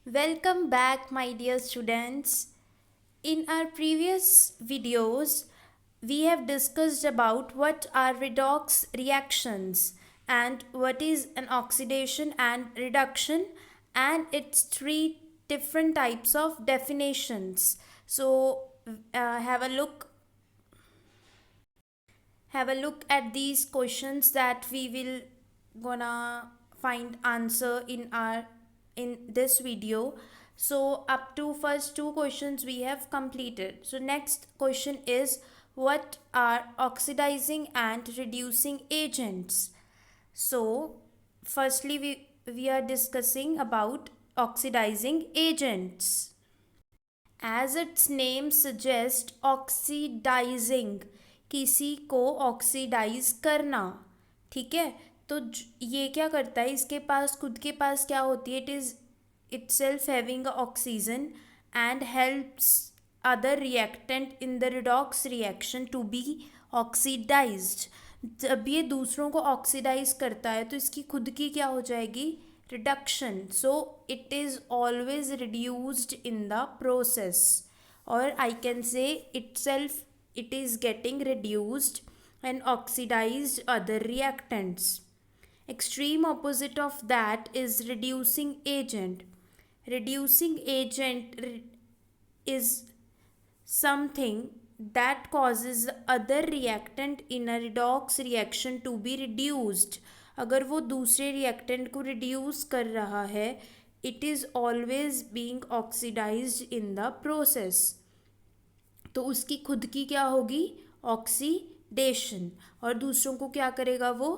Welcome back, my dear students. In our previous videos, we have discussed about what are redox reactions and what is an oxidation and reduction and its three different types of definitions. So, have a look at these questions that we will gonna find answer in this video. So up to first two questions we have completed. So next question is, what are oxidizing and reducing agents? So firstly we are discussing about oxidizing agents. As its name suggests, oxidising, किसी को oxidise करना. ठीक है, तो ये क्या करता है, इसके पास खुद के पास क्या होती है, it is itself having a oxygen and helps other reactant in the redox reaction to be oxidized. जब ये दूसरों को ऑक्सीडाइज करता है तो इसकी खुद की क्या हो जाएगी, reduction. So it is always reduced in the process, और I can say itself it is getting reduced and oxidized other reactants. Extreme opposite of that is reducing agent. Reducing agent is something that causes the other reactant in a redox reaction to be reduced. अगर वो दूसरे reactant को reduce कर रहा है, it is always being oxidized in the process. तो उसकी खुद की क्या होगी, ऑक्सीडेशन, और दूसरों को क्या करेगा वो,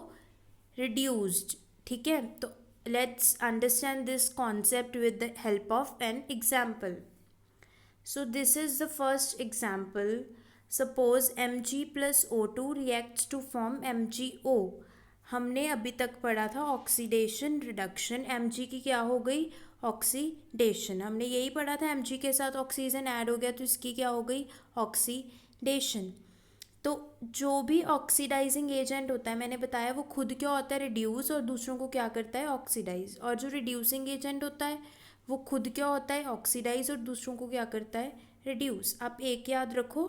रिड्यूस्ड. ठीक है, तो let's understand this concept with the help of an example. So this is the first example. Suppose Mg plus O2 reacts to form MgO. हमने अभी तक पढ़ा था ऑक्सीडेशन रिडक्शन. Mg की क्या हो गई, ऑक्सीडेशन. हमने यही पढ़ा था, Mg के साथ ऑक्सीजन ऐड हो गया तो इसकी क्या हो गई, ऑक्सीडेशन. तो जो भी ऑक्सीडाइजिंग एजेंट होता है, मैंने बताया वो खुद क्या होता है, रिड्यूस, और दूसरों को क्या करता है, ऑक्सीडाइज. और जो रिड्यूसिंग एजेंट होता है वो खुद क्या होता है, ऑक्सीडाइज, और दूसरों को क्या करता है, रिड्यूस. आप एक याद रखो,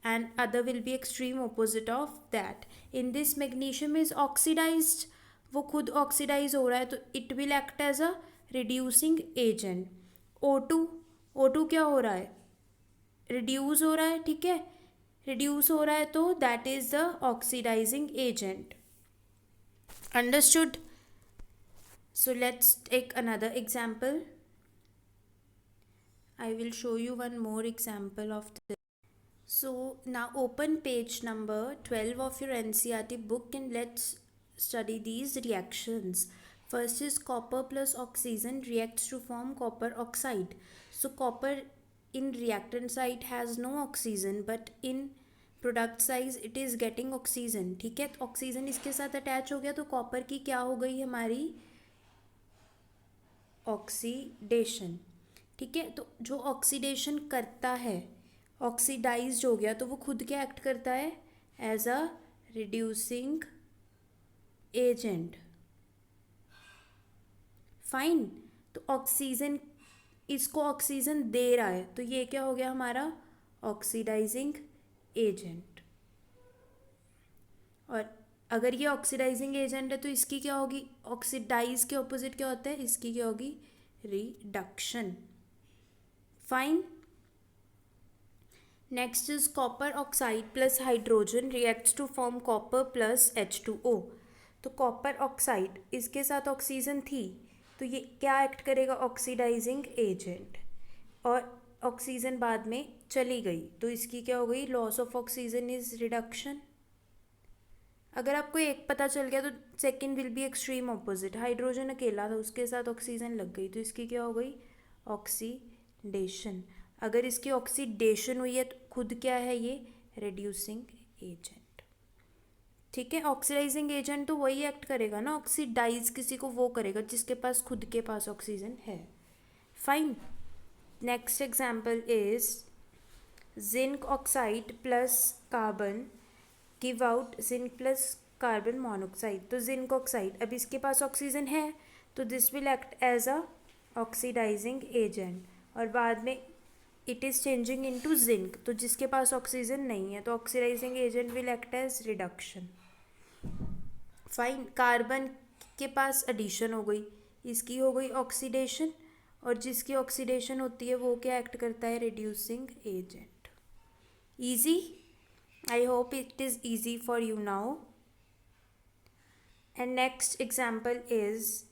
and other will be extreme opposite of that. In this magnesium is oxidised, वो खुद ऑक्सीडाइज हो रहा है तो it will act as a reducing agent. O2 क्या हो रहा है, रिड्यूस हो रहा है. ठीक है, रिड्यूस हो रहा है तो that is the oxidising agent. Understood. So let's take another example. I will show you one more example of this. So now open page number 12 of your NCERT book and let's study these reactions. First is copper plus oxygen reacts to form copper oxide. So copper in reactant site has no oxygen, but in product size it is getting oxygen. ठीक है, तो oxygen इसके साथ attach हो गया तो copper की क्या हो गई हमारी, ऑक्सीडेशन. ठीक है, तो जो ऑक्सीडेशन करता है, ऑक्सीडाइज्ड हो गया तो वो खुद क्या एक्ट करता है, as a reducing agent. Fine. तो ऑक्सीजन, इसको ऑक्सीजन दे रहा है तो ये क्या हो गया हमारा, ऑक्सीडाइजिंग एजेंट. और अगर ये ऑक्सीडाइजिंग एजेंट है तो इसकी क्या होगी, ऑक्सीडाइज के ऑपोजिट क्या होता है, इसकी क्या होगी, reduction. Fine. Next is copper oxide plus hydrogen reacts to form copper plus H2O. तो कॉपर ऑक्साइड, इसके साथ ऑक्सीजन थी तो ये क्या एक्ट करेगा, ऑक्सीडाइजिंग एजेंट, और ऑक्सीजन बाद में चली गई तो इसकी क्या हो गई, loss of oxygen is reduction. अगर आपको एक पता चल गया तो second will be extreme opposite. Hydrogen अकेला था, उसके साथ ऑक्सीजन लग गई तो इसकी क्या हो गई, ऑक्सीडेशन. अगर इसकी ऑक्सीडेशन हुई है तो खुद क्या है ये, रिड्यूसिंग एजेंट. ठीक है, ऑक्सीडाइजिंग एजेंट तो वही एक्ट करेगा ना, ऑक्सीडाइज किसी को वो करेगा जिसके पास खुद के पास ऑक्सीजन है. Fine. Next example is zinc oxide plus carbon give out zinc plus carbon monoxide. तो जिंक ऑक्साइड, अब इसके पास ऑक्सीजन है तो this will act as a oxidising agent, और बाद में it is changing into zinc, तो जिसके पास ऑक्सीजन नहीं है तो oxidising agent will act as reduction. Fine. Carbon के पास एडिशन हो गई, इसकी हो गई ऑक्सीडेशन, और जिसकी ऑक्सीडेशन होती है वो क्या एक्ट करता है? Reducing agent. Easy. I hope it is easy for you now. And next example is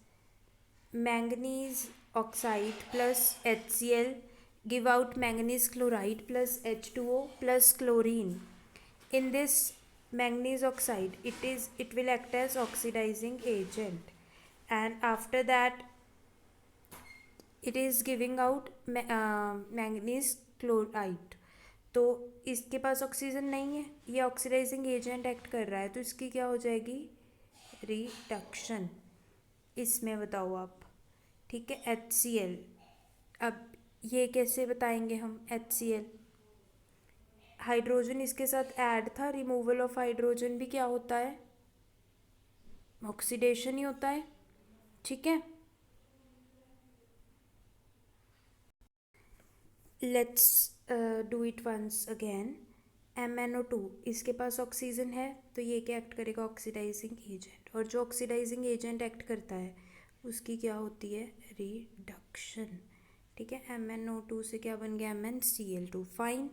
manganese oxide plus HCl give out manganese chloride plus H2O plus chlorine. In this manganese oxide, it will act as oxidizing agent, and after that it is giving out manganese chloride. तो इसके पास oxygen नहीं है, ये oxidising agent act कर रहा है, तो इसकी क्या हो जाएगी? रिडक्शन. इसमें बताओ आप. ठीक है. HCl. अब ये कैसे बताएंगे हम? HCl हाइड्रोजन इसके साथ ऐड था, रिमूवल ऑफ हाइड्रोजन भी क्या होता है? ऑक्सीडेशन ही होता है. ठीक है. Let's do it once again. MnO2 इसके पास ऑक्सीजन है, तो ये क्या एक्ट करेगा? Oxidising agent. और जो ऑक्सीडाइजिंग एजेंट एक्ट करता है उसकी क्या होती है? रिडक्शन. ठीक है. MnO2 से क्या बन गया? MnCl2. Fine.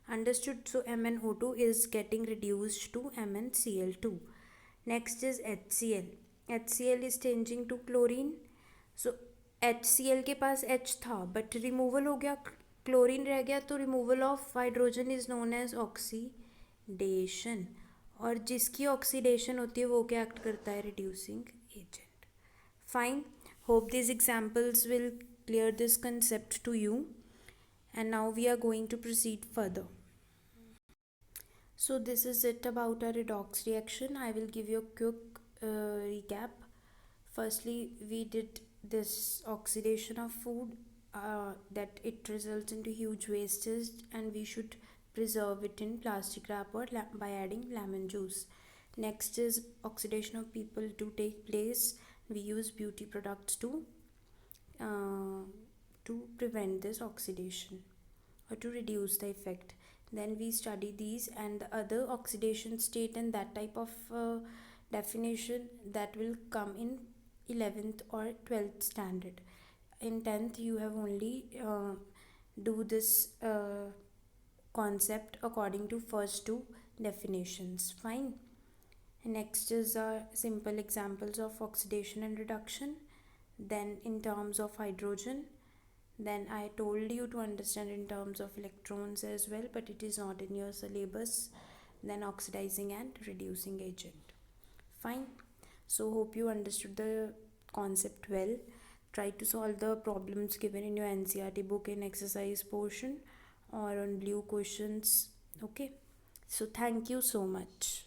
Understood. So MnO2 is getting reduced to MnCl2. Next is HCl. HCl is changing to chlorine. So HCl के पास H था बट रिमूवल हो गया, क्लोरीन रह गया, तो removal of hydrogen is known as oxidation. और जिसकी ऑक्सीडेशन होती है वो क्या एक्ट करता है? Reducing agent. Fine. Hope these examples will clear this concept to you. And now we are going to proceed further. So this is it about our redox reaction. I will give you a quick recap. Firstly, we did this oxidation of food, that it results into huge wastage, and we should preserve it in plastic wrap or by adding lemon juice. Next is oxidation of people to take place. We use beauty products to prevent this oxidation or to reduce the effect. Then we study these and the other oxidation state and that type of definition that will come in 11th or 12th standard. In 10th you have only do this concept according to first two definitions. Fine. Next is simple examples of oxidation and reduction. Then in terms of hydrogen, then I told you to understand in terms of electrons as well, but it is not in your syllabus. Then oxidizing and reducing agent. Fine. So hope you understood the concept well. Try to solve the problems given in your NCERT book in exercise portion or on blue questions. Okay. So thank you so much.